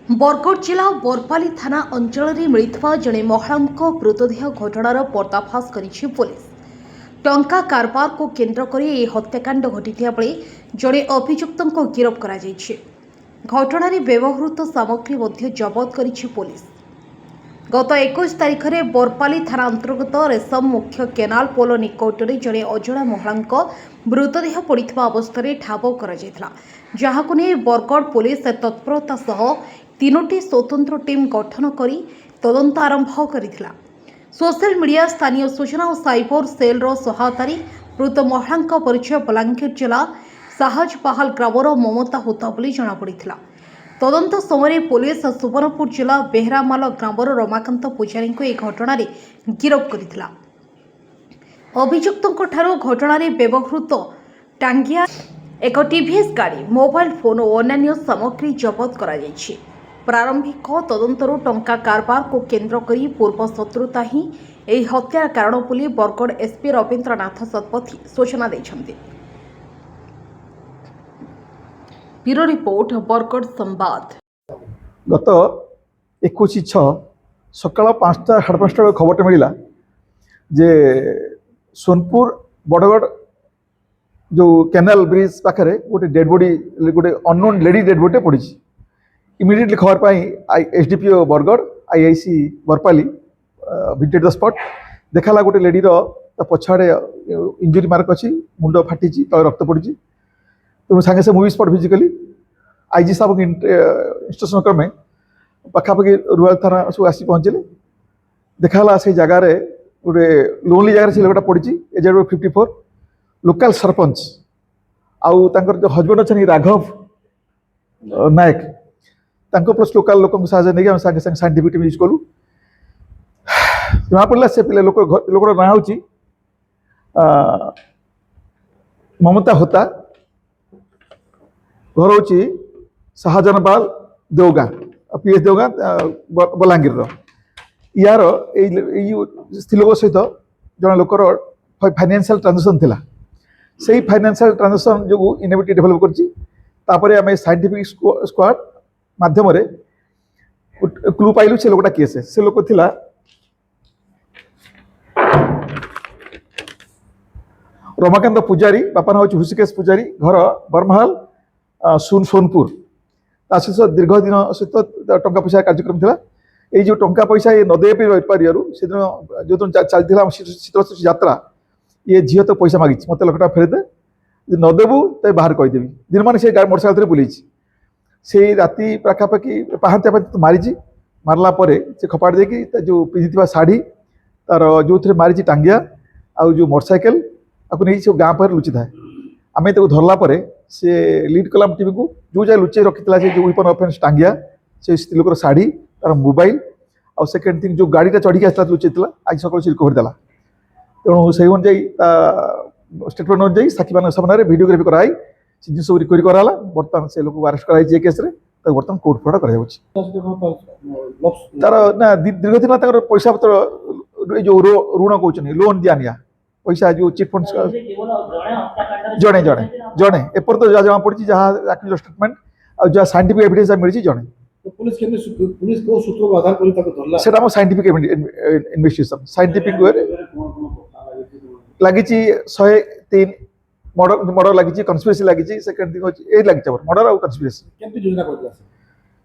बरगढ़ जिला बरपाली थाना अंचल में मिलता जड़े महिला मृतदेह घटनार पर्दाफाश करिछि पुलिस। टंका कारबार को केन्द्र कर हत्याकांड घटी बेले जड़े अभियुक्त गिरफ कर घटन व्यवहृत सामग्री मध्य जबत करिछि पुलिस। गत 21 तारिख में बरपाली थाना अंतर्गत रेशम मुख्य केनाल पोल निकट में जड़े अजड़ा महिला मृतदेह पड़ा अवस्था ठाब कर जहां नहीं बरगढ़ पुलिस तत्परता सह 3टी स्वतंत्र टीम गठन कर तदंत आरंभ कर सोशल मीडिया स्थानीय सूचना और साइबर सेल सहायतार मृत महिला परिचय बलांगीर जिला साहजपाहाल ग्रामर ममता होता जमापड़ा। तदंत समय पुलिस सुवर्णपुर जिला बेहरामाल ग्रामर रमाकांत पूजारी को यह घटना गिरफ कर अभियुक्त घटन व्यवहृत टांगिया एक टीवीएस गाड़ी मोबाइल फोन और अन्य सामग्री जबत कर प्रारंभिक तदंतरू टंका कारबार को केन्द्र कर पूर्व शत्रुता ही यह हत्यार कारण बोली बरगढ़ एसपी रवींद्रनाथ शतपथी सूचना देते। ब्यूरो रिपोर्ट बरगढ़ संवाद। गत 21/6 सकाल 5टा 5:30 खबर मिला जे सोनपुर बड़गढ़ जो कैनाल ब्रिज पाखे गोटे डेड बॉडी गोटे अननोन लेडी डेड बॉडी पड़ी। इमिडिएटली खबर पाई SDPO Bargarh IIC Barpali visited the spot. देखा गोटे लेडीर पछाड़े इंजुरी मार्क अच्छी मुंड फाटी तले रक्त पड़ी तेणु सागे से मूवी स्पॉट फिजिकली आईजी साहब इंस्ट्रक्शन क्रमे पखापाखि रुराल थाना सब आसी पहुँचले। देखा से जगार गोटे लोनली जगह से लोकटा पड़ी एज 54 लोकल सरपंच आउ जो हजबैंड अच्छा राघव नायक प्लस लोकल लोक साहय नहीं सागे सागे साइंटिफिक टीम यूज कलु। जना पड़ा से पे लोकटा ना हूँ ममता होता घर हूँ शाहजहानपाल देवगाँ पीएस देवगाँ बलांगीर यार स्त्री लोक सहित जन लोकर फाइनेंशियल ट्रांजेक्शन थिला से फाइनेंशियल ट्रांजेक्शन जो इनोवेटिव डेभलप करपर आम साइंटिफिक स्क्वाड माध्यम क्लू पाइलु से लोकटा किए से लोक थिला रमाकांत पूजारी बापा ना हूँ ऋषिकेश पूजारी घर बरमहाल सोनपुर सहित दीर्घ दिन सहित टंका पैसा कार्यक्रम था। ये जो टंका पैसा ये नदे पार से दिन जो दिन चलता शीतलषष्ठी यात्रा ये झील तो पैसा मागी मत लक्षटा फेरदे नदेबू तो बाहर कहीदेवी दिन मान से मोटरसाइकेल बुले से राति पाखापाखि पहांतिया मारी मारला से खपाड़ देकी जो पिंधि शाढ़ी तार जो थे मारी टांगिया आउ जो मोटरसाइकेल आपको नहीं सब गाँ पाखे लुचि थाए आम धरला से लीड कला टीवी को जो जगह लुचे रखी जो वेपन ऑफेंस टांगिया से स्त्री लोकर शाढ़ी तार मोबाइल आउ सेकेंड थिंग जो गाड़ीटा चढ़ी आसला लुचे आज सकाल से रिकवर देला। तेणु से अनुजाई स्टेटमेंट अनुजाई साक्षी मान सामने भिडियोग्राफी कराई जिन सब रिकवरी कराला बर्तमान से लोक अरेस्ट कराई केस बर्तमान कोर्ट फोड़ा कर तार ना दीर्घ दिन पैसा पत्र जो ऋण कहते लोन दिया निया पैसा जो चिटफंड जड़े जड़े जड़े एपर तो जहाँ पड़ी जहाँ स्टेटमेंट और जहाँ साइंटिफिक एविडेंस मिली जड़े पुलिस को सूत्र को आधार कर सेटा हम साइंटिफिक इन्वेस्टिगेशन साइंटिफिक वे लगी 103 मर्डर लगी कन्स्पिरेसी लगी सेकेंड थिंग ए लगी मर्डर और कन्स्पिरेसी केमती योजना करला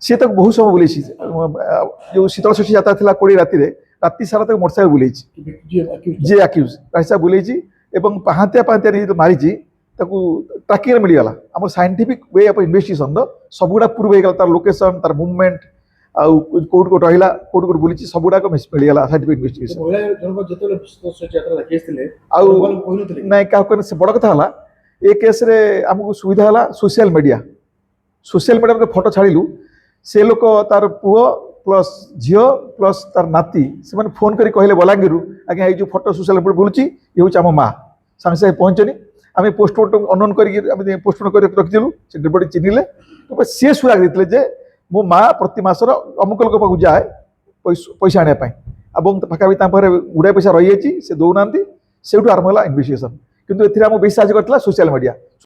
सी तक बहुत समय बुले जो शीतलषष्ठी यात्रा था 20 राति सारा तक मोटरसाइकेल बुले जी आक्यूज रास्ता बुले पहांतिया पहांतिया मारी ट्राकिंग मिलगला आम साइंटिफिक वे ऑफ इन्वेस्टिगेशन सबुड़ा प्रूव हो तार लोकेशन तार मूवमेंट आउ कोड को रहिला कोड को बुली सबुड़ा को मिलगला साइंटिफिक इन्वेस्टिगेशन ना क्या बड़ कथा ए केस रे आमको सुविधा है सोशल मीडिया फोटो छाड़ू से लोक तार पुओ प्लस झील प्लस तार नाती से फोन करी कहले बलांगीर आज्ञा ये जो फोटो सोशल मीडिया बुलूची ये हूँ आम माँ सागे सागे पहुँचनी आम पोस्टमार्टम अनोन कर पोस्टमार्टम कर रखिलु से डेड बॉडी चिन्हले सी सुराग देते मो माँ प्रति मासर अमुक लोक पाक जाए पैसा आने पाखापाखि गुड़ाए पैसा रही है से दौना से आरंभ है इन्वेस्टिगेशन किंतु ए बेस साहय करता सोशल मीडिया।